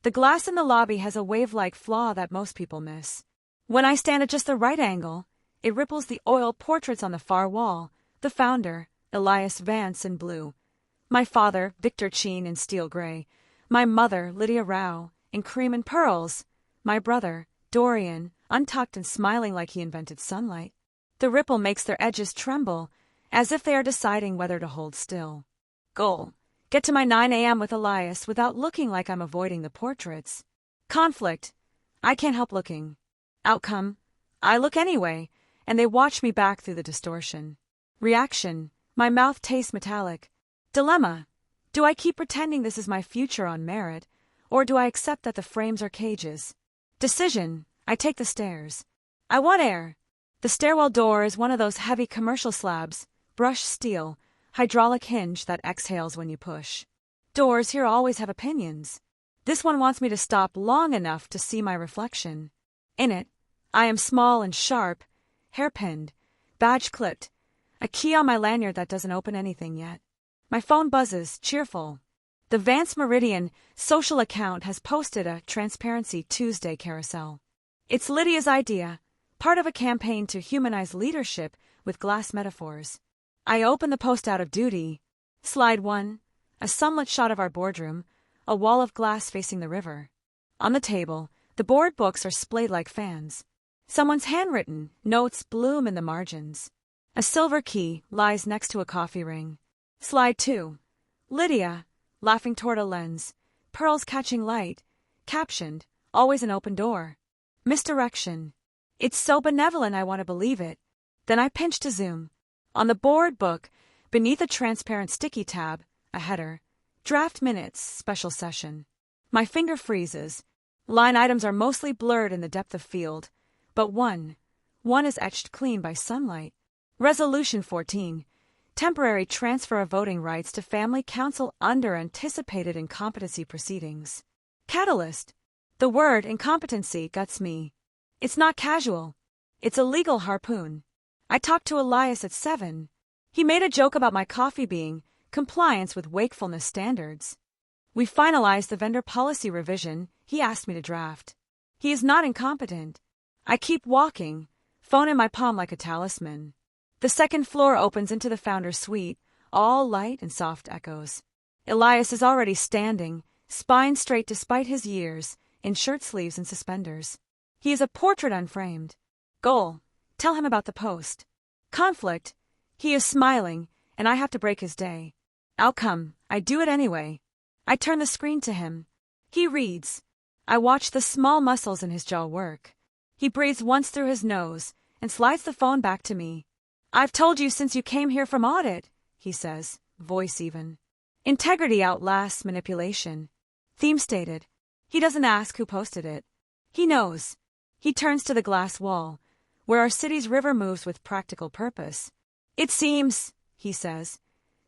The glass in the lobby has a wave-like flaw that most people miss. When I stand at just the right angle, it ripples the oil portraits on the far wall, the founder, Elias Vance in blue, my father, Victor Cheen in steel gray, my mother, Lydia Rao, in cream and pearls, my brother, Dorian, untucked and smiling like he invented sunlight. The ripple makes their edges tremble, as if they are deciding whether to hold still. Goal: get to my 9 a.m. with Elias without looking like I'm avoiding the portraits. Conflict: I can't help looking. Outcome: I look anyway, and they watch me back through the distortion. Reaction: my mouth tastes metallic. Dilemma: do I keep pretending this is my future on merit, or do I accept that the frames are cages? Decision: I take the stairs. I want air. The stairwell door is one of those heavy commercial slabs, brushed steel, hydraulic hinge that exhales when you push. Doors here always have opinions. This one wants me to stop long enough to see my reflection. In it, I am small and sharp, hairpinned, badge clipped, a key on my lanyard that doesn't open anything yet. My phone buzzes, cheerful. The Vance Meridian social account has posted a Transparency Tuesday carousel. It's Lydia's idea, part of a campaign to humanize leadership with glass metaphors. I open the post out of duty. Slide 1, a sunlit shot of our boardroom, a wall of glass facing the river. On the table, the board books are splayed like fans. Someone's handwritten notes bloom in the margins. A silver key lies next to a coffee ring. Slide 2, Lydia, laughing toward a lens, pearls catching light, captioned, always an open door. Misdirection. It's so benevolent I want to believe it. Then I pinch to zoom. On the board book, beneath a transparent sticky tab, a header, draft minutes, special session. My finger freezes. Line items are mostly blurred in the depth of field, but one is etched clean by sunlight. Resolution 14. Temporary transfer of voting rights to family council under anticipated incompetency proceedings. Catalyst. The word incompetency guts me. It's not casual. It's a legal harpoon. I talked to Elias at 7. He made a joke about my coffee being compliance with wakefulness standards. We finalized the vendor policy revision he asked me to draft. He is not incompetent. I keep walking, phone in my palm like a talisman. The second floor opens into the founder's suite, all light and soft echoes. Elias is already standing, spine straight despite his years, in shirt sleeves and suspenders. He is a portrait unframed. Goal: tell him about the post. Conflict: he is smiling, and I have to break his day. Outcome: I do it anyway. I turn the screen to him. He reads. I watch the small muscles in his jaw work. He breathes once through his nose and slides the phone back to me. I've told you since you came here from audit, he says, voice even. Integrity outlasts manipulation. Theme stated. He doesn't ask who posted it. He knows. He turns to the glass wall, where our city's river moves with practical purpose. It seems, he says,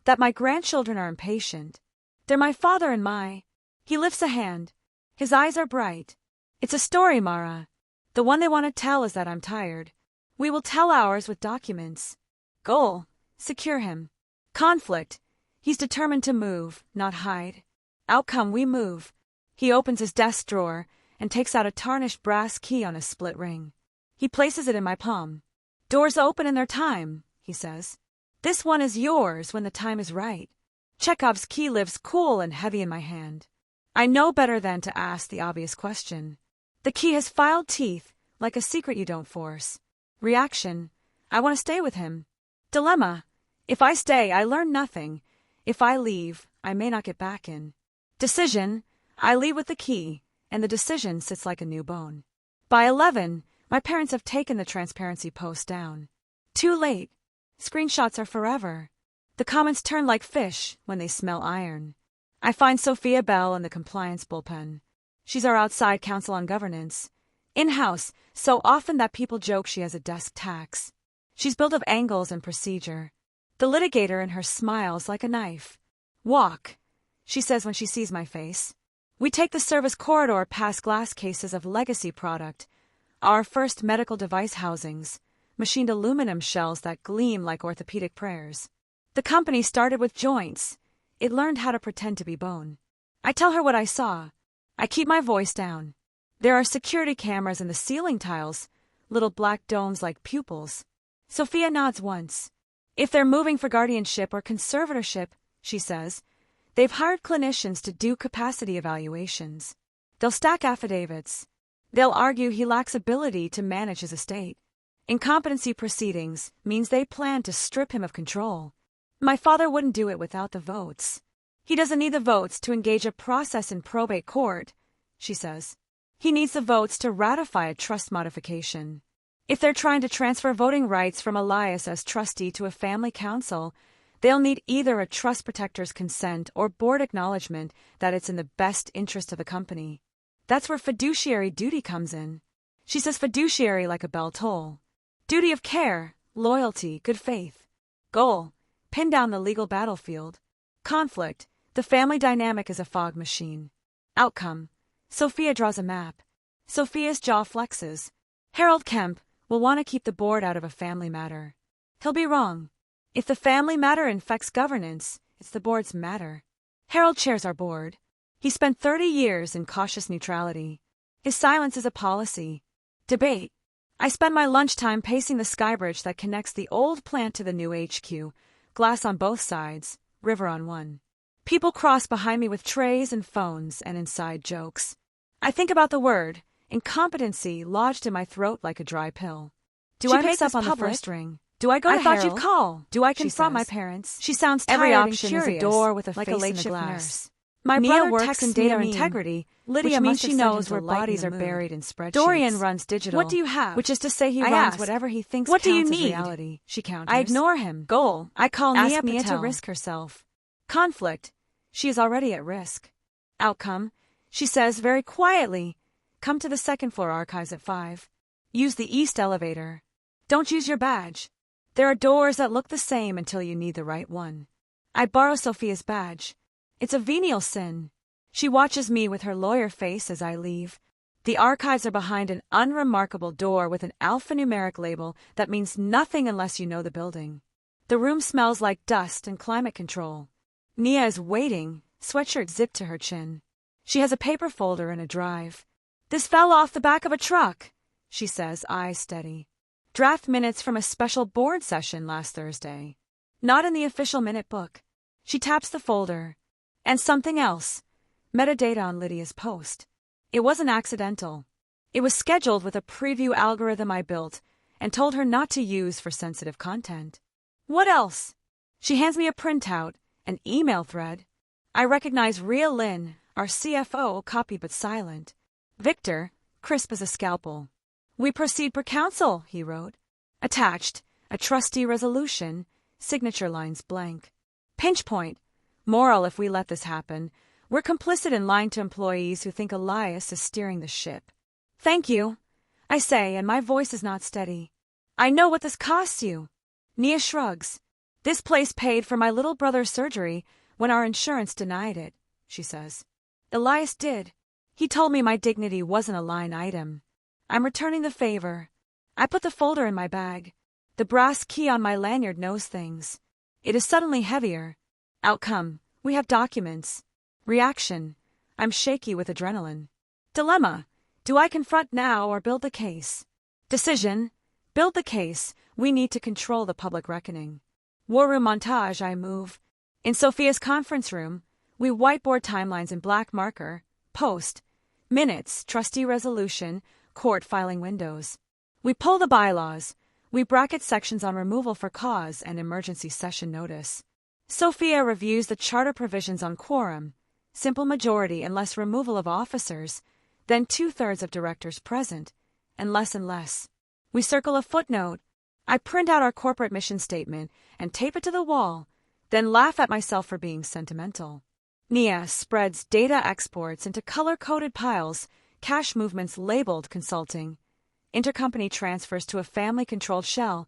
that my grandchildren are impatient. They're my father and my... He lifts a hand. His eyes are bright. It's a story, Mara. The one they want to tell is that I'm tired. We will tell ours with documents. Goal: secure him. Conflict: he's determined to move, not hide. Outcome: we move. He opens his desk drawer and takes out a tarnished brass key on a split ring. He places it in my palm. Doors open in their time, he says. This one is yours when the time is right. Chekhov's key lives cool and heavy in my hand. I know better than to ask the obvious question. The key has filed teeth, like a secret you don't force. Reaction: I want to stay with him. Dilemma: if I stay, I learn nothing. If I leave, I may not get back in. Decision: I leave with the key, and the decision sits like a new bone. By 11, my parents have taken the transparency post down. Too late. Screenshots are forever. The comments turn like fish when they smell iron. I find Sophia Bell in the compliance bullpen. She's our outside counsel on governance. In-house, so often that people joke she has a desk tax. She's built of angles and procedure. The litigator in her smiles like a knife. Walk, she says when she sees my face. We take the service corridor past glass cases of legacy product, our first medical device housings, machined aluminum shells that gleam like orthopedic prayers. The company started with joints. It learned how to pretend to be bone. I tell her what I saw. I keep my voice down. There are security cameras in the ceiling tiles, little black domes like pupils. Sophia nods once. If they're moving for guardianship or conservatorship, she says, they've hired clinicians to do capacity evaluations. They'll stack affidavits. They'll argue he lacks ability to manage his estate. Incompetency proceedings means they plan to strip him of control. My father wouldn't do it without the votes. He doesn't need the votes to engage a process in probate court, she says. He needs the votes to ratify a trust modification. If they're trying to transfer voting rights from Elias as trustee to a family council, they'll need either a trust protector's consent or board acknowledgement that it's in the best interest of the company. That's where fiduciary duty comes in. She says fiduciary like a bell toll. Duty of care, loyalty, good faith. Goal, pin down the legal battlefield. Conflict, the family dynamic is a fog machine. Outcome, Sophia draws a map. Sophia's jaw flexes. Harold Kemp will want to keep the board out of a family matter. He'll be wrong. If the family matter infects governance, it's the board's matter. Harold chairs our board. He spent 30 years in cautious neutrality. His silence is a policy. Debate. I spend my lunchtime pacing the skybridge that connects the old plant to the new HQ, glass on both sides, river on one. People cross behind me with trays and phones and inside jokes. I think about the word, incompetency, lodged in my throat like a dry pill. Do I mix up on the first ring? Do I go to Harold? I thought you'd call. Do I confront my parents? She sounds tired. Every option is a door with a face in the glass. My brother works in data integrity. Lydia means she knows where bodies are buried in spreadsheets. Dorian runs digital. What do you have? Which is to say he runs whatever he thinks counts as reality. She counters. I ignore him. Goal. I call Nia to risk herself. Conflict. She is already at risk. Outcome. She says very quietly, come to the second floor archives at 5. Use the east elevator. Don't use your badge. There are doors that look the same until you need the right one. I borrow Sophia's badge. It's a venial sin. She watches me with her lawyer face as I leave. The archives are behind an unremarkable door with an alphanumeric label that means nothing unless you know the building. The room smells like dust and climate control. Nia is waiting, sweatshirt zipped to her chin. She has a paper folder and a drive. This fell off the back of a truck, she says, eyes steady. Draft minutes from a special board session last Thursday. Not in the official minute book. She taps the folder. And something else. Metadata on Lydia's post. It wasn't accidental. It was scheduled with a preview algorithm I built and told her not to use for sensitive content. What else? She hands me a printout, an email thread. I recognize Rhea Lynn, our CFO, copied but silent. Victor, crisp as a scalpel. We proceed per counsel, he wrote. Attached, a trustee resolution, signature lines blank. Pinch point. Moral, if we let this happen, we're complicit in lying to employees who think Elias is steering the ship. Thank you, I say, and my voice is not steady. I know what this costs you. Nia shrugs. This place paid for my little brother's surgery when our insurance denied it, she says. Elias did. He told me my dignity wasn't a line item. I'm returning the favor. I put the folder in my bag. The brass key on my lanyard knows things. It is suddenly heavier. Outcome. We have documents. Reaction. I'm shaky with adrenaline. Dilemma. Do I confront now or build the case? Decision. Build the case. We need to control the public reckoning. War room montage. I move. In Sophia's conference room, we whiteboard timelines in black marker. Post. Minutes. Trustee resolution. Court filing windows. We pull the bylaws. We bracket sections on removal for cause and emergency session notice. Sophia reviews the charter provisions on quorum, simple majority unless removal of officers, then 2/3 of directors present, and less. We circle a footnote. I print out our corporate mission statement and tape it to the wall, then laugh at myself for being sentimental. Nia spreads data exports into color-coded piles, cash movements labeled consulting, intercompany transfers to a family-controlled shell,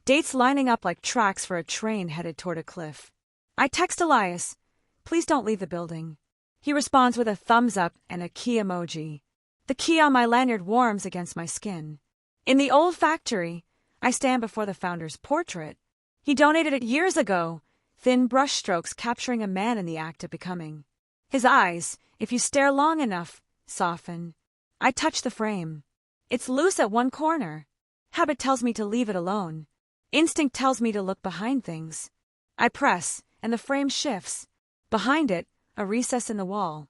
dates lining up like tracks for a train headed toward a cliff. I text Elias, please don't leave the building. He responds with a thumbs up and a key emoji. The key on my lanyard warms against my skin. In the old factory, I stand before the founder's portrait. He donated it years ago, thin brushstrokes capturing a man in the act of becoming. His eyes, If you stare long enough, soften. I touch the frame. It's loose at one corner. Habit tells me to leave it alone. Instinct tells me to look behind things. I press, and the frame shifts. Behind it, a recess in the wall.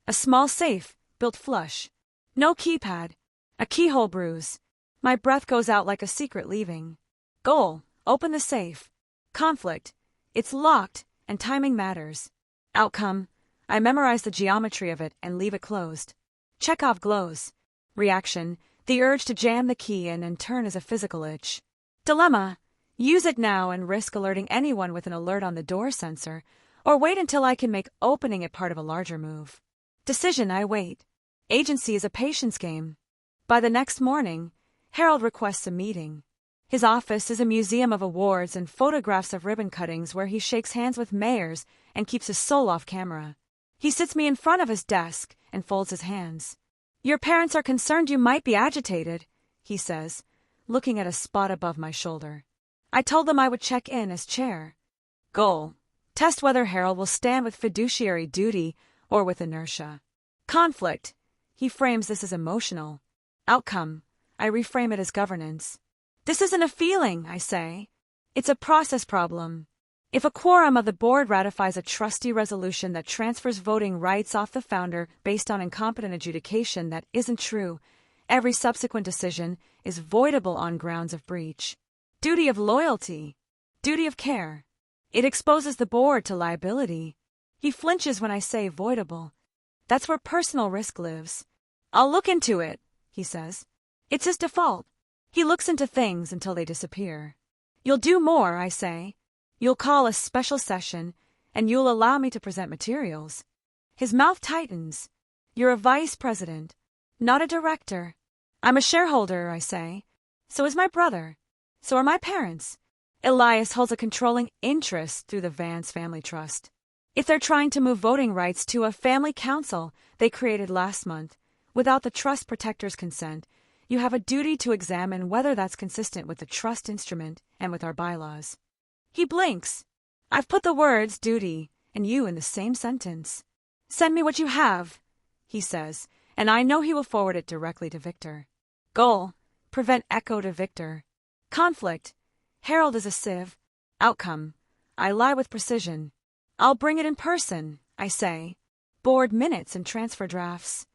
A small safe, built flush. No keypad. A keyhole bruise. My breath goes out like a secret leaving. Goal, open the safe. Conflict, it's locked, and timing matters. Outcome, I memorize the geometry of it and leave it closed. Chekhov glows. Reaction, the urge to jam the key and turn is a physical itch. Dilemma, use it now and risk alerting anyone with an alert on the door sensor, or wait until I can make opening it part of a larger move. Decision, I wait. Agency is a patience game. By the next morning, Harold requests a meeting. His office is a museum of awards and photographs of ribbon cuttings where he shakes hands with mayors and keeps his soul off camera. He sits me in front of his desk and folds his hands. Your parents are concerned you might be agitated, he says, looking at a spot above my shoulder. I told them I would check in as chair. Goal, test whether Harold will stand with fiduciary duty or with inertia. Conflict, he frames this as emotional. Outcome, I reframe it as governance. This isn't a feeling, I say. It's a process problem. If a quorum of the board ratifies a trustee resolution that transfers voting rights off the founder based on incompetent adjudication that isn't true, every subsequent decision is voidable on grounds of breach. Duty of loyalty. Duty of care. It exposes the board to liability. He flinches when I say voidable. That's where personal risk lives. I'll look into it, he says. It's his default. He looks into things until they disappear. You'll do more, I say. You'll call a special session, and you'll allow me to present materials. His mouth tightens. You're a vice president, not a director. I'm a shareholder, I say. So is my brother. So are my parents. Elias holds a controlling interest through the Vance Family Trust. If they're trying to move voting rights to a family council they created last month, without the trust protector's consent, you have a duty to examine whether that's consistent with the trust instrument and with our bylaws. He blinks. I've put the words duty and you in the same sentence. Send me what you have, he says, and I know he will forward it directly to Victor. Goal, prevent echo to Victor. Conflict, Harold is a sieve. Outcome, I lie with precision. I'll bring it in person, I say. Board minutes and transfer drafts.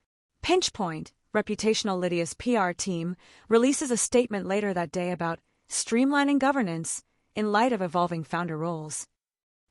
Pinch point, reputational Lydia's PR team, releases a statement later that day about streamlining governance in light of evolving founder roles.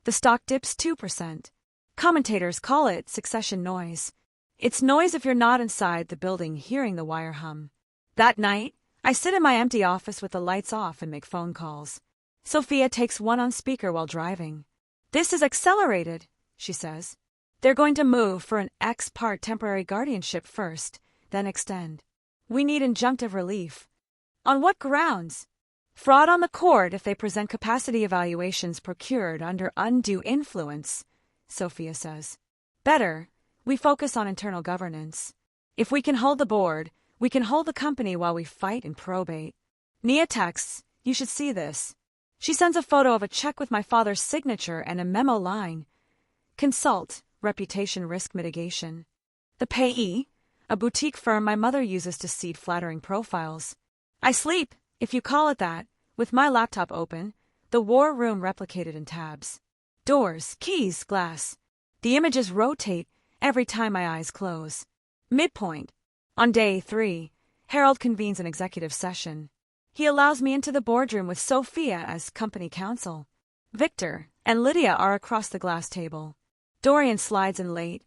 The stock dips 2%. Commentators call it succession noise. It's noise if you're not inside the building hearing the wire hum. That night, I sit in my empty office with the lights off and make phone calls. Sophia takes one on speaker while driving. This is accelerated, she says. They're going to move for an ex parte temporary guardianship first, then extend. We need injunctive relief. On what grounds? Fraud on the court if they present capacity evaluations procured under undue influence, Sophia says. Better, we focus on internal governance. If we can hold the board, we can hold the company while we fight in probate. Nia texts, you should see this. She sends a photo of a check with my father's signature and a memo line. Consult, reputation risk mitigation. The payee, a boutique firm my mother uses to seed flattering profiles. I sleep, if you call it that, with my laptop open, the war room replicated in tabs. Doors, keys, glass. The images rotate every time my eyes close. Midpoint. On day 3, Harold convenes an executive session. He allows me into the boardroom with Sophia as company counsel. Victor and Lydia are across the glass table. Dorian slides in late,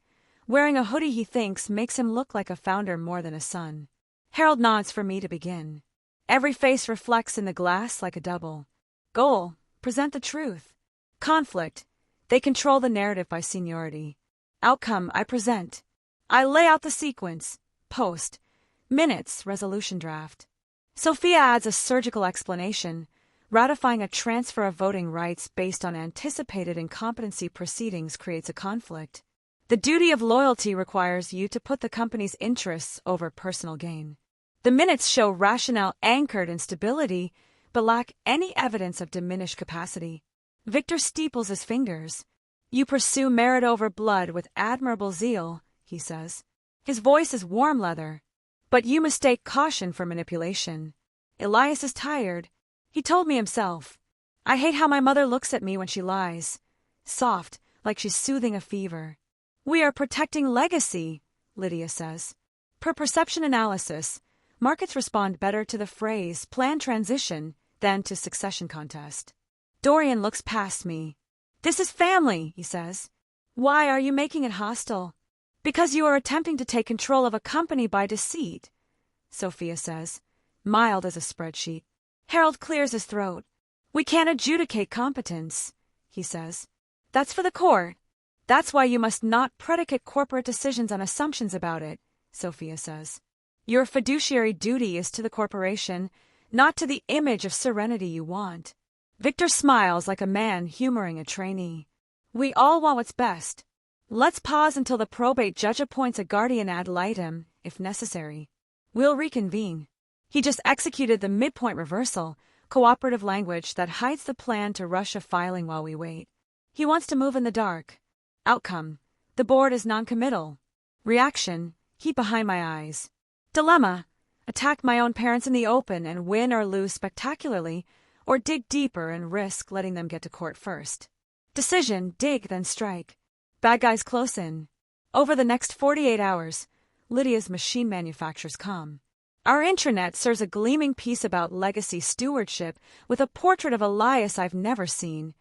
wearing a hoodie he thinks makes him look like a founder more than a son. Harold nods for me to begin. Every face reflects in the glass like a double. Goal, present the truth. Conflict, they control the narrative by seniority. Outcome, I present. I lay out the sequence. Post. Minutes, resolution draft. Sophia adds a surgical explanation, ratifying a transfer of voting rights based on anticipated incompetency proceedings creates a conflict. The duty of loyalty requires you to put the company's interests over personal gain. The minutes show rationale anchored in stability, but lack any evidence of diminished capacity. Victor steeples his fingers. You pursue merit over blood with admirable zeal, he says. His voice is warm leather. But you mistake caution for manipulation. Elias is tired. He told me himself. I hate how my mother looks at me when she lies. Soft, like she's soothing a fever. We are protecting legacy, Lydia says. Per perception analysis, markets respond better to the phrase planned transition than to succession contest. Dorian looks past me. This is family, he says. Why are you making it hostile? Because you are attempting to take control of a company by deceit, Sophia says, mild as a spreadsheet. Harold clears his throat. We can't adjudicate competence, he says. That's for the court. That's why you must not predicate corporate decisions on assumptions about it, Sophia says. Your fiduciary duty is to the corporation, not to the image of serenity you want. Victor smiles like a man humoring a trainee. We all want what's best. Let's pause until the probate judge appoints a guardian ad litem, if necessary. We'll reconvene. He just executed the midpoint reversal, cooperative language that hides the plan to rush a filing while we wait. He wants to move in the dark. Outcome: the board is noncommittal. Reaction: heat behind my eyes. Dilemma: attack my own parents in the open and win or lose spectacularly, or dig deeper and risk letting them get to court first. Decision: dig, then strike. Bad guys close in. Over the next 48 hours, Lydia's machine manufactures come. Our intranet serves a gleaming piece about legacy stewardship with a portrait of Elias I've never seen.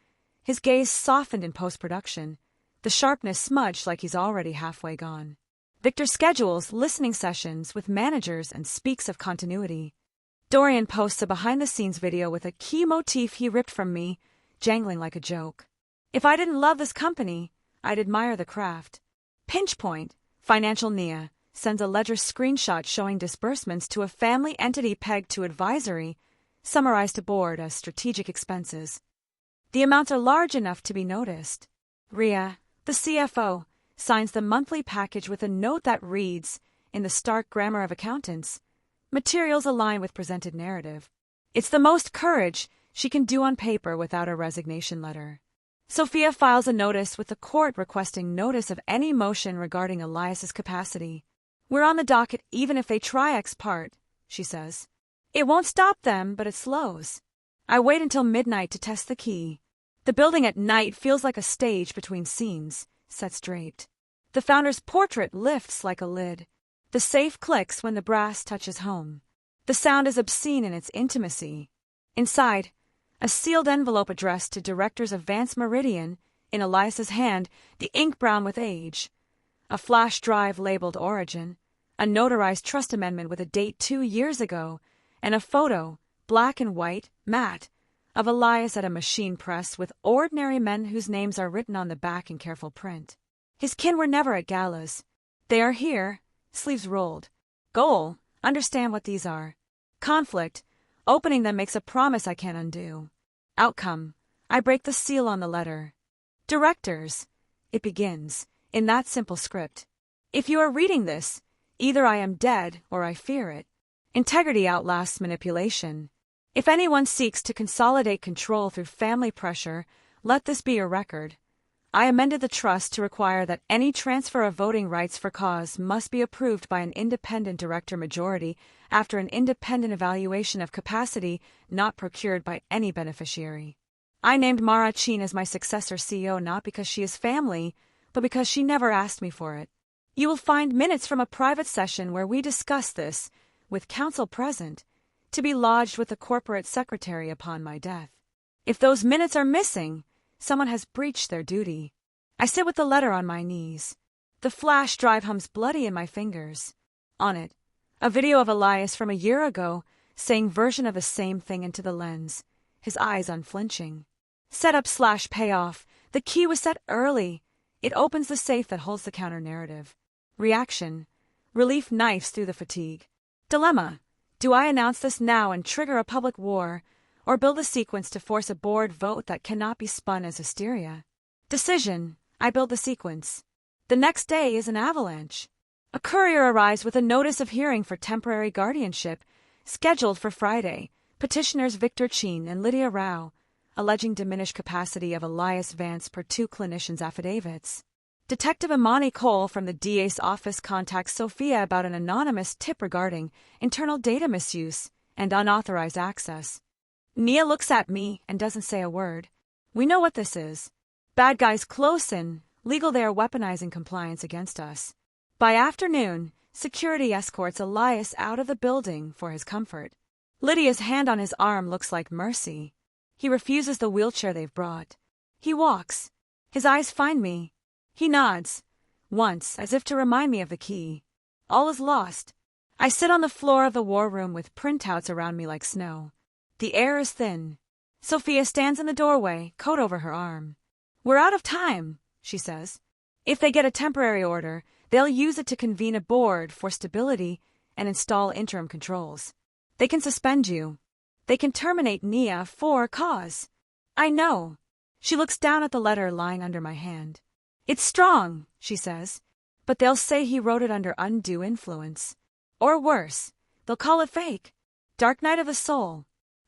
His gaze softened in post-production, the sharpness smudged like he's already halfway gone. Victor schedules listening sessions with managers and speaks of continuity. Dorian posts a behind-the-scenes video with a key motif he ripped from me, jangling like a joke. If I didn't love this company, I'd admire the craft. Pinch point, Financial Nia, sends a ledger screenshot showing disbursements to a family entity pegged to advisory, summarized to board as strategic expenses. The amounts are large enough to be noticed. Ria, the CFO, signs the monthly package with a note that reads, in the stark grammar of accountants, materials align with presented narrative. It's the most courage she can do on paper without a resignation letter. Sophia files a notice with the court requesting notice of any motion regarding Elias's capacity. We're on the docket even if they try ex parte, she says. It won't stop them, but it slows. I wait until midnight to test the key. The building at night feels like a stage between scenes, sets draped. The founder's portrait lifts like a lid. The safe clicks when the brass touches home. The sound is obscene in its intimacy. Inside, a sealed envelope addressed to directors of Vance Meridian, in Elias's hand, the ink brown with age. A flash drive labeled Origin, a notarized trust amendment with a date 2 years ago, and a photo, black and white, matte, of Elias at a machine press with ordinary men whose names are written on the back in careful print. His kin were never at galas. They are here, sleeves rolled. Goal: understand what these are. Conflict: opening them makes a promise I can't undo. Outcome: I break the seal on the letter. Directors, it begins, in that simple script. If you are reading this, either I am dead or I fear it. Integrity outlasts manipulation. If anyone seeks to consolidate control through family pressure, let this be your record. I amended the trust to require that any transfer of voting rights for cause must be approved by an independent director majority after an independent evaluation of capacity not procured by any beneficiary. I named Mara Chin as my successor CEO not because she is family, but because she never asked me for it. You will find minutes from a private session where we discuss this, with counsel present, to be lodged with the corporate secretary upon my death. If those minutes are missing, someone has breached their duty. I sit with the letter on my knees. The flash drive hums bloody in my fingers. On it, a video of Elias from a year ago, saying version of the same thing into the lens, his eyes unflinching. Setup/payoff. The key was set early. It opens the safe that holds the counter-narrative. Reaction: relief knifes through the fatigue. Dilemma: do I announce this now and trigger a public war, or build a sequence to force a board vote that cannot be spun as hysteria? Decision: I build the sequence. The next day is an avalanche. A courier arrives with a notice of hearing for temporary guardianship, scheduled for Friday. Petitioners Victor Chin and Lydia Rao, alleging diminished capacity of Elias Vance per 2 clinicians' affidavits. Detective Imani Cole from the DA's office contacts Sophia about an anonymous tip regarding internal data misuse and unauthorized access. Nia looks at me and doesn't say a word. We know what this is. Bad guys close in, legal they are weaponizing compliance against us. By afternoon, security escorts Elias out of the building for his comfort. Lydia's hand on his arm looks like mercy. He refuses the wheelchair they've brought. He walks. His eyes find me. He nods, once, as if to remind me of the key. All is lost. I sit on the floor of the war room with printouts around me like snow. The air is thin. Sophia stands in the doorway, coat over her arm. We're out of time, she says. If they get a temporary order, they'll use it to convene a board for stability and install interim controls. They can suspend you. They can terminate Nia for cause. I know. She looks down at the letter lying under my hand. It's strong, she says, but they'll say he wrote it under undue influence. Or worse, they'll call it fake. Dark night of the soul.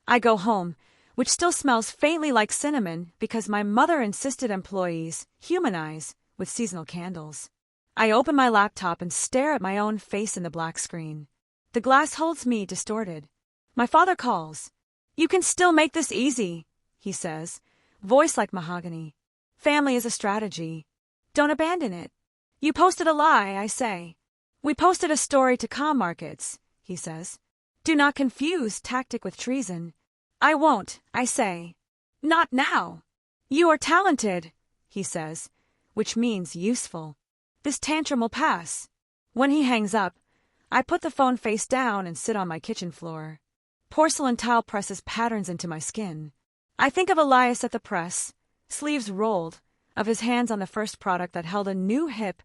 I go home, which still smells faintly like cinnamon because my mother insisted employees humanize with seasonal candles. I open my laptop and stare at my own face in the black screen. The glass holds me distorted. My father calls. You can still make this easy, he says, voice like mahogany. Family is a strategy. Don't abandon it. You posted a lie, I say. We posted a story to comm markets, he says. Do not confuse tactic with treason. I won't, I say. Not now. You are talented, he says, which means useful. This tantrum will pass. When he hangs up, I put the phone face down and sit on my kitchen floor. Porcelain tile presses patterns into my skin. I think of Elias at the press, sleeves rolled, of his hands on the first product that held a new hip,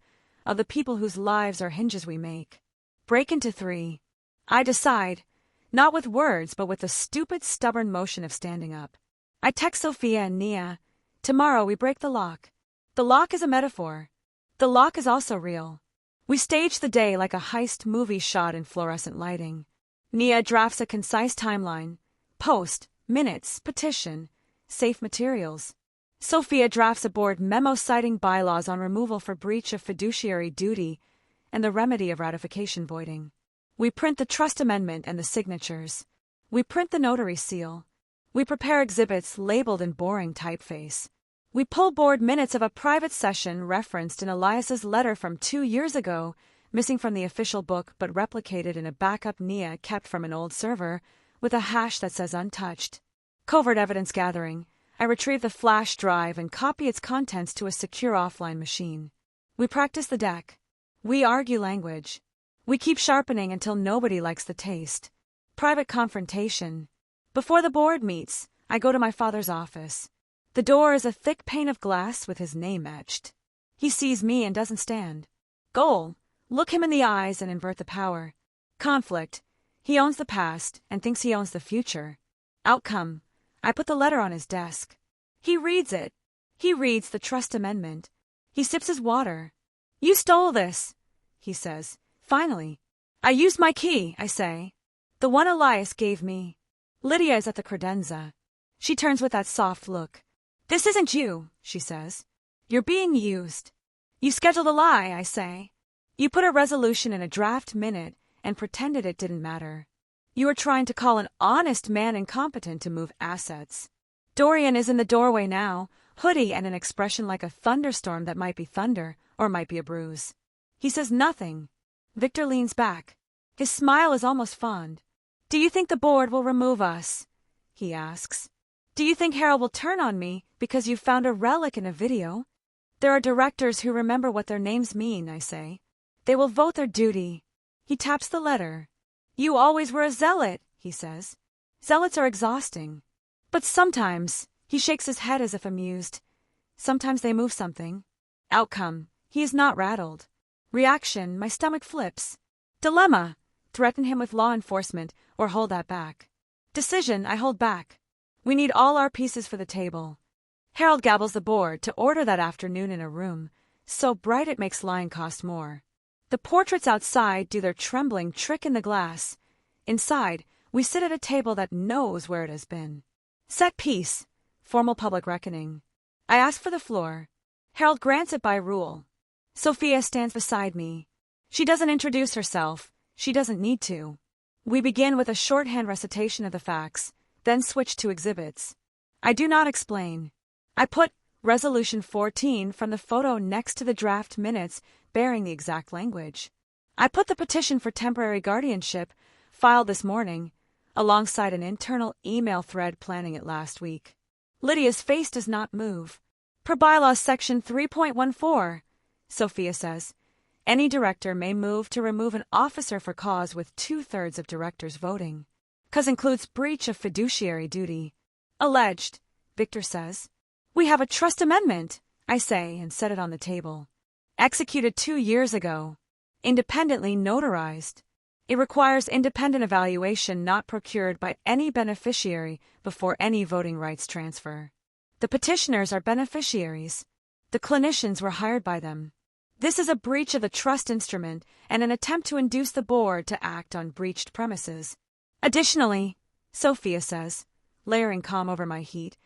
of the people whose lives are hinges we make. Break into 3. I decide, not with words but with the stupid, stubborn motion of standing up. I text Sophia and Nia. Tomorrow we break the lock. The lock is a metaphor. The lock is also real. We stage the day like a heist movie shot in fluorescent lighting. Nia drafts a concise timeline. Post, minutes, petition, safe materials. Sophia drafts a board memo citing bylaws on removal for breach of fiduciary duty and the remedy of ratification voiding. We print the trust amendment and the signatures. We print the notary seal. We prepare exhibits labeled in boring typeface. We pull board minutes of a private session referenced in Elias's letter from 2 years ago, missing from the official book but replicated in a backup Nia kept from an old server, with a hash that says untouched. Covert evidence gathering. I retrieve the flash drive and copy its contents to a secure offline machine. We practice the deck. We argue language. We keep sharpening until nobody likes the taste. Private confrontation. Before the board meets, I go to my father's office. The door is a thick pane of glass with his name etched. He sees me and doesn't stand. Goal. Look him in the eyes and invert the power. Conflict. He owns the past and thinks he owns the future. Outcome. I put the letter on his desk. He reads it. He reads the trust amendment. He sips his water. You stole this, he says. Finally. I used my key, I say. The one Elias gave me. Lydia is at the credenza. She turns with that soft look. This isn't you, she says. You're being used. You scheduled a lie, I say. You put a resolution in a draft minute and pretended it didn't matter. You are trying to call an honest man incompetent to move assets. Dorian is in the doorway now, hoodie and an expression like a thunderstorm that might be thunder or might be a bruise. He says nothing. Victor leans back. His smile is almost fond. Do you think the board will remove us? He asks. Do you think Harold will turn on me because you found a relic in a video? There are directors who remember what their names mean, I say. They will vote their duty. He taps the letter. You always were a zealot, he says. Zealots are exhausting. But sometimes, he shakes his head as if amused. Sometimes they move something. Outcome, he is not rattled. Reaction, my stomach flips. Dilemma, threaten him with law enforcement or hold that back. Decision, I hold back. We need all our pieces for the table. Harold gabbles the board to order that afternoon in a room, so bright it makes lying cost more. The portraits outside do their trembling trick in the glass. Inside, we sit at a table that knows where it has been. Set piece. Formal public reckoning. I ask for the floor. Harold grants it by rule. Sophia stands beside me. She doesn't introduce herself. She doesn't need to. We begin with a shorthand recitation of the facts, then switch to exhibits. I do not explain. I put Resolution 14 from the photo next to the draft minutes bearing the exact language. I put the petition for temporary guardianship, filed this morning, alongside an internal email thread planning it last week. Lydia's face does not move. Per bylaws section 3.14, Sophia says, any director may move to remove an officer for cause with 2/3 of directors voting. Cause includes breach of fiduciary duty. Alleged, Victor says. We have a trust amendment, I say, and set it on the table. Executed 2 years ago. Independently notarized. It requires independent evaluation not procured by any beneficiary before any voting rights transfer. The petitioners are beneficiaries. The clinicians were hired by them. This is a breach of the trust instrument and an attempt to induce the board to act on breached premises. Additionally, Sophia says, layering calm over my heat,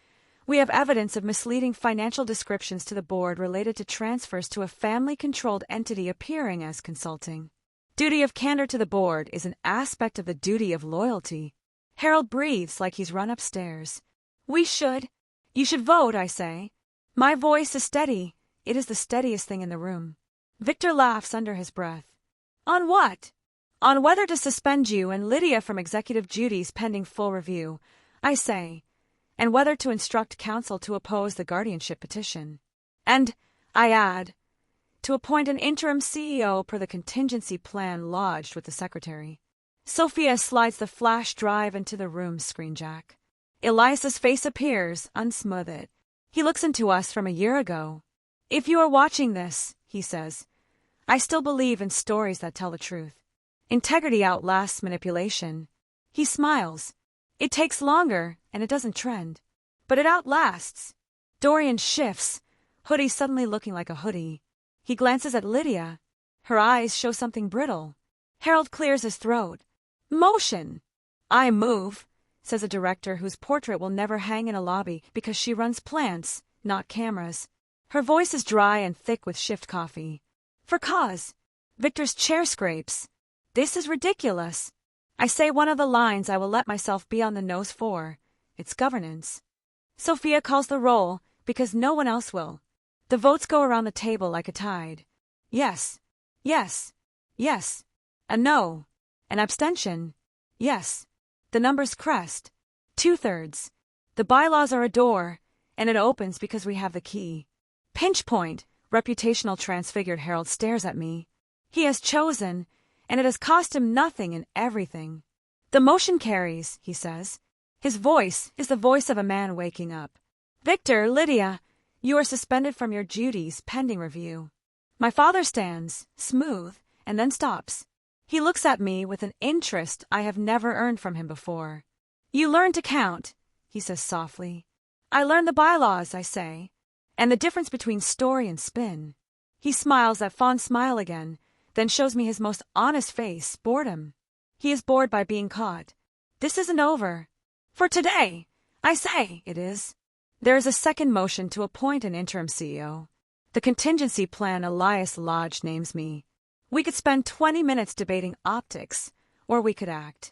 we have evidence of misleading financial descriptions to the board related to transfers to a family-controlled entity appearing as consulting. Duty of candor to the board is an aspect of the duty of loyalty. Harold breathes like he's run upstairs. You should vote, I say. My voice is steady. It is the steadiest thing in the room. Victor laughs under his breath. On what? On whether to suspend you and Lydia from executive duties pending full review, I say, and whether to instruct counsel to oppose the guardianship petition. And, I add, to appoint an interim CEO per the contingency plan lodged with the secretary. Sophia slides the flash drive into the room's screen jack. Elias's face appears, unsmooth it. He looks into us from a year ago. If you are watching this, he says, I still believe in stories that tell the truth. Integrity outlasts manipulation. He smiles. It takes longer, and it doesn't trend. But it outlasts. Dorian shifts, hoodie suddenly looking like a hoodie. He glances at Lydia. Her eyes show something brittle. Harold clears his throat. Motion! I move, says a director whose portrait will never hang in a lobby because she runs plants, not cameras. Her voice is dry and thick with shift coffee. For cause. Victor's chair scrapes. This is ridiculous. I say one of the lines I will let myself be on the nose for. It's governance. Sophia calls the roll because no one else will. The votes go around the table like a tide. Yes. Yes. Yes. A no. An abstention. Yes. The numbers crest. 2/3. The bylaws are a door, and it opens because we have the key. Pinch point, reputational transfigured Harold stares at me. He has chosen, and it has cost him nothing and everything. The motion carries, he says. His voice is the voice of a man waking up. Victor, Lydia, you are suspended from your duties pending review. My father stands, smooth, and then stops. He looks at me with an interest I have never earned from him before. You learn to count, he says softly. I learned the bylaws, I say, and the difference between story and spin. He smiles that fond smile again, then shows me his most honest face, boredom. He is bored by being caught. This isn't over. For today, I say, it is. There is a second motion to appoint an interim CEO. The contingency plan Elias Lodge names me. We could spend 20 minutes debating optics, or we could act.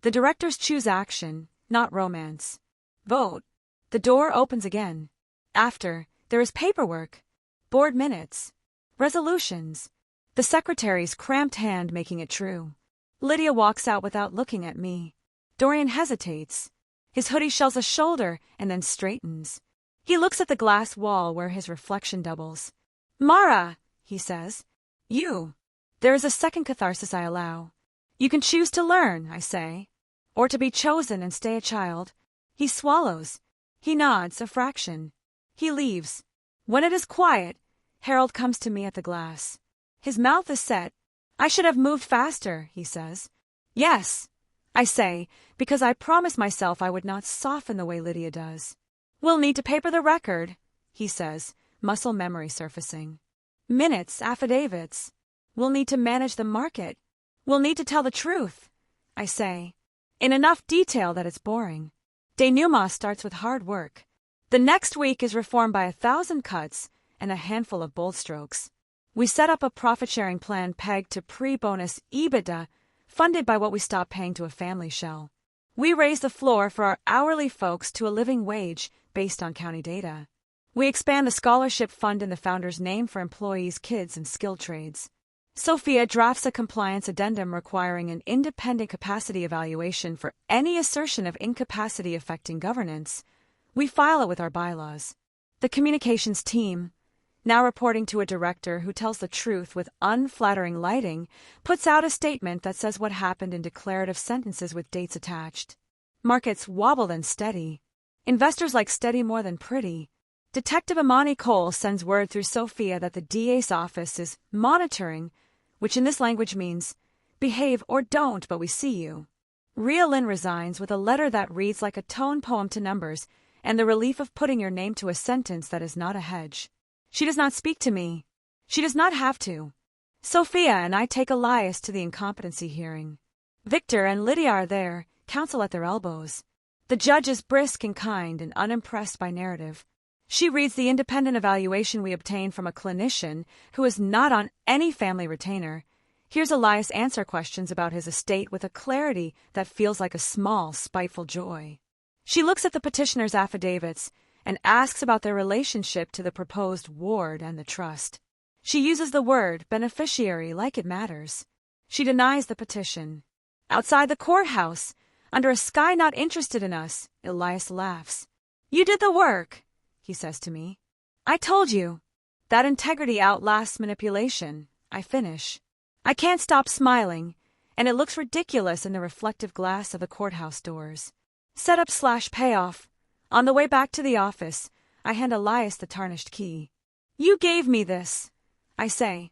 The directors choose action, not romance. Vote. The door opens again. After, there is paperwork. Board minutes. Resolutions. The secretary's cramped hand making it true. Lydia walks out without looking at me. Dorian hesitates. His hoodie shells a shoulder and then straightens. He looks at the glass wall where his reflection doubles. Mara, he says. You. There is a second catharsis I allow. You can choose to learn, I say, or to be chosen and stay a child. He swallows. He nods a fraction. He leaves. When it is quiet, Harold comes to me at the glass. His mouth is set. I should have moved faster, he says. Yes, I say, because I promised myself I would not soften the way Lydia does. We'll need to paper the record, he says, muscle memory surfacing. Minutes, affidavits. We'll need to manage the market. We'll need to tell the truth, I say, in enough detail that it's boring. Denouement starts with hard work. The next week is reformed by 1,000 cuts and a handful of bold strokes. We set up a profit-sharing plan pegged to pre-bonus EBITDA, funded by what we stop paying to a family shell. We raise the floor for our hourly folks to a living wage based on county data. We expand the scholarship fund in the founder's name for employees, kids, and skilled trades. Sophia drafts a compliance addendum requiring an independent capacity evaluation for any assertion of incapacity affecting governance. We file it with our bylaws. The communications team, now reporting to a director who tells the truth with unflattering lighting, puts out a statement that says what happened in declarative sentences with dates attached. Markets wobble then steady. Investors like steady more than pretty. Detective Imani Cole sends word through Sophia that the DA's office is monitoring, which in this language means, behave or don't, but we see you. Rhea Lynn resigns with a letter that reads like a tone poem to numbers and the relief of putting your name to a sentence that is not a hedge. She does not speak to me. She does not have to. Sophia and I take Elias to the incompetency hearing. Victor and Lydia are there, counsel at their elbows. The judge is brisk and kind and unimpressed by narrative. She reads the independent evaluation we obtained from a clinician who is not on any family retainer. Hears Elias answer questions about his estate with a clarity that feels like a small, spiteful joy. She looks at the petitioner's affidavits and asks about their relationship to the proposed ward and the trust. She uses the word beneficiary like it matters. She denies the petition. Outside the courthouse, under a sky not interested in us, Elias laughs. You did the work, he says to me. I told you. That integrity outlasts manipulation, I finish. I can't stop smiling, and it looks ridiculous in the reflective glass of the courthouse doors. Setup/payoff. On the way back to the office, I hand Elias the tarnished key. You gave me this, I say,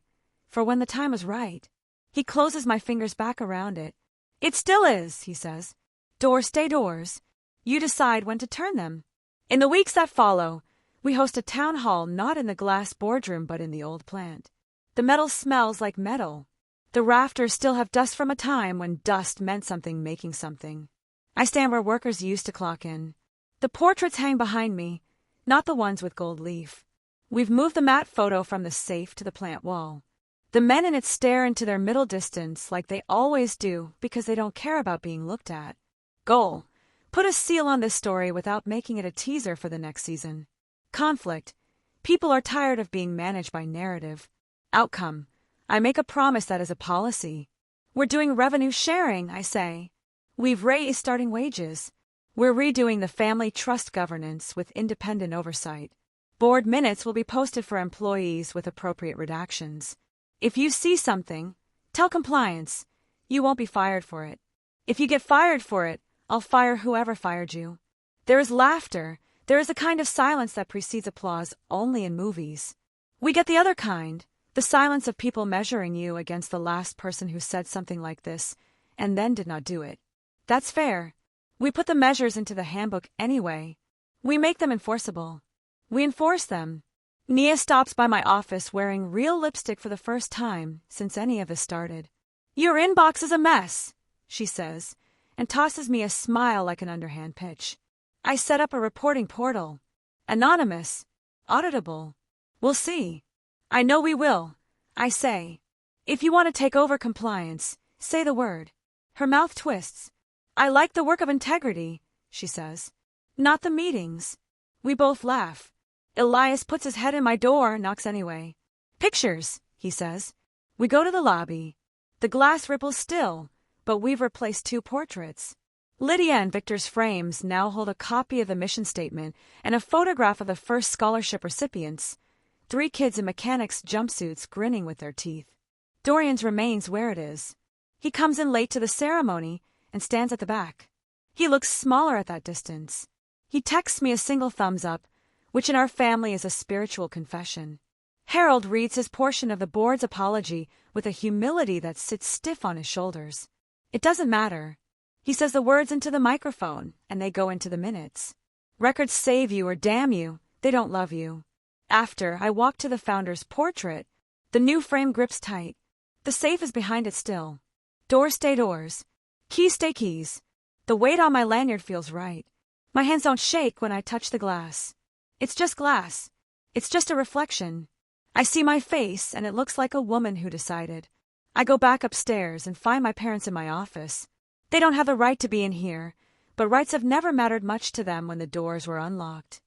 for when the time is right. He closes my fingers back around it. It still is, he says. Doors stay doors. You decide when to turn them. In the weeks that follow, we host a town hall not in the glass boardroom but in the old plant. The metal smells like metal. The rafters still have dust from a time when dust meant something making something. I stand where workers used to clock in. The portraits hang behind me, not the ones with gold leaf. We've moved the matte photo from the safe to the plant wall. The men in it stare into their middle distance like they always do because they don't care about being looked at. Goal: put a seal on this story without making it a teaser for the next season. Conflict: people are tired of being managed by narrative. Outcome: I make a promise that is a policy. We're doing revenue sharing, I say. We've raised starting wages. We're redoing the family trust governance with independent oversight. Board minutes will be posted for employees with appropriate redactions. If you see something, tell compliance. You won't be fired for it. If you get fired for it, I'll fire whoever fired you. There is laughter. There is a kind of silence that precedes applause only in movies. We get the other kind, the silence of people measuring you against the last person who said something like this and then did not do it. That's fair. We put the measures into the handbook anyway. We make them enforceable. We enforce them. Nia stops by my office wearing real lipstick for the first time since any of this started. Your inbox is a mess, she says, and tosses me a smile like an underhand pitch. I set up a reporting portal. Anonymous. Auditable. We'll see. I know we will, I say. If you want to take over compliance, say the word. Her mouth twists. I like the work of integrity, she says. Not the meetings. We both laugh. Elias puts his head in my door, knocks anyway. Pictures, he says. We go to the lobby. The glass ripples still, but we've replaced 2 portraits. Lydia and Victor's frames now hold a copy of the mission statement and a photograph of the first scholarship recipients, 3 kids in mechanics jumpsuits grinning with their teeth. Dorian's remains where it is. He comes in late to the ceremony and stands at the back. He looks smaller at that distance. He texts me a single thumbs up, which in our family is a spiritual confession. Harold reads his portion of the board's apology with a humility that sits stiff on his shoulders. It doesn't matter. He says the words into the microphone, and they go into the minutes. Records save you or damn you, they don't love you. After, I walk to the founder's portrait. The new frame grips tight. The safe is behind it still. Doors stay doors. Keys stay keys. The weight on my lanyard feels right. My hands don't shake when I touch the glass. It's just glass. It's just a reflection. I see my face, and it looks like a woman who decided. I go back upstairs and find my parents in my office. They don't have the right to be in here, but rights have never mattered much to them when the doors were unlocked.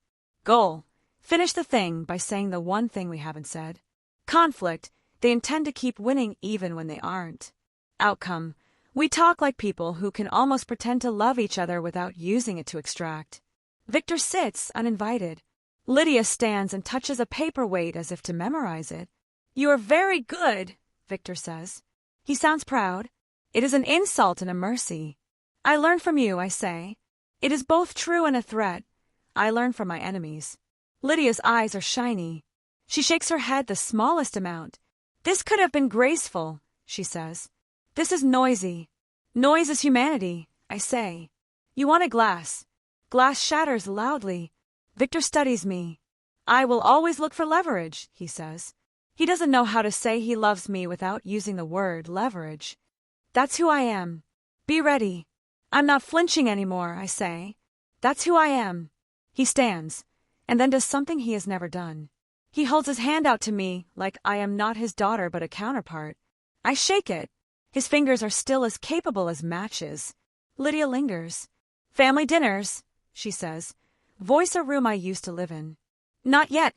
Goal: finish the thing by saying the one thing we haven't said. Conflict: they intend to keep winning even when they aren't. Outcome: we talk like people who can almost pretend to love each other without using it to extract. Victor sits, uninvited. Lydia stands and touches a paperweight as if to memorize it. "You are very good," Victor says. He sounds proud. It is an insult and a mercy. "I learn from you," I say. It is both true and a threat. I learn from my enemies. Lydia's eyes are shiny. She shakes her head the smallest amount. "This could have been graceful," she says. "This is noisy." "Noise is humanity," I say. "You want a glass." Glass shatters loudly. Victor studies me. "I will always look for leverage," he says. He doesn't know how to say he loves me without using the word leverage. "That's who I am. Be ready." "I'm not flinching anymore," I say. "That's who I am." He stands, and then does something he has never done. He holds his hand out to me like I am not his daughter but a counterpart. I shake it. His fingers are still as capable as matches. Lydia lingers. "Family dinners," she says. "Voice a room I used to live in." "Not yet,"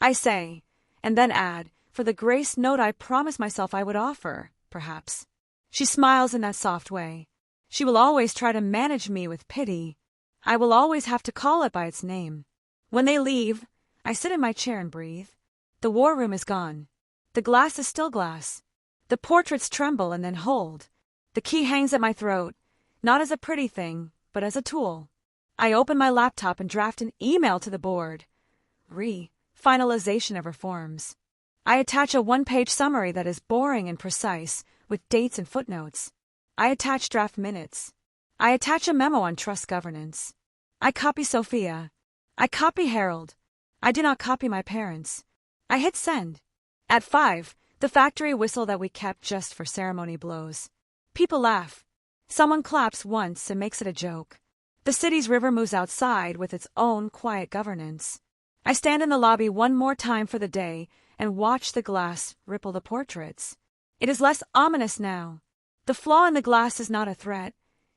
I say, and then add, for the grace note I promised myself I would offer, perhaps. She smiles in that soft way. She will always try to manage me with pity. I will always have to call it by its name. When they leave, I sit in my chair and breathe. The war room is gone. The glass is still glass. The portraits tremble and then hold. The key hangs at my throat, not as a pretty thing, but as a tool. I open my laptop and draft an email to the board. Finalization of reforms. I attach a one-page summary that is boring and precise, with dates and footnotes. I attach draft minutes. I attach a memo on trust governance. I copy Sophia. I copy Harold. I do not copy my parents. I hit send. At 5, the factory whistle that we kept just for ceremony blows. People laugh. Someone claps once and makes it a joke. The city's river moves outside with its own quiet governance. I stand in the lobby one more time for the day and watch the glass ripple the portraits. It is less ominous now. The flaw in the glass is not a threat.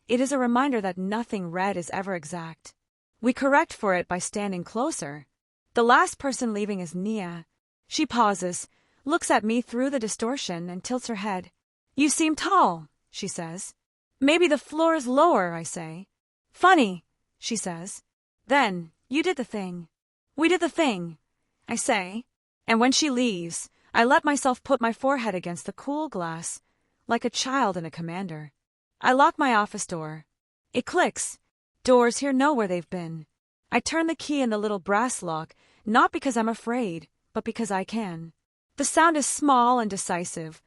It is a reminder that nothing read is ever exact. We correct for it by standing closer. The last person leaving is Nia. She pauses, looks at me through the distortion, and tilts her head. "You seem tall," she says. "Maybe the floor is lower," I say. "Funny," she says. Then, "You did the thing." "We did the thing," I say. And when she leaves, I let myself put my forehead against the cool glass, like a child and a commander. I lock my office door. It clicks. Doors here know where they've been. I turn the key in the little brass lock, not because I'm afraid, but because I can. The sound is small and decisive,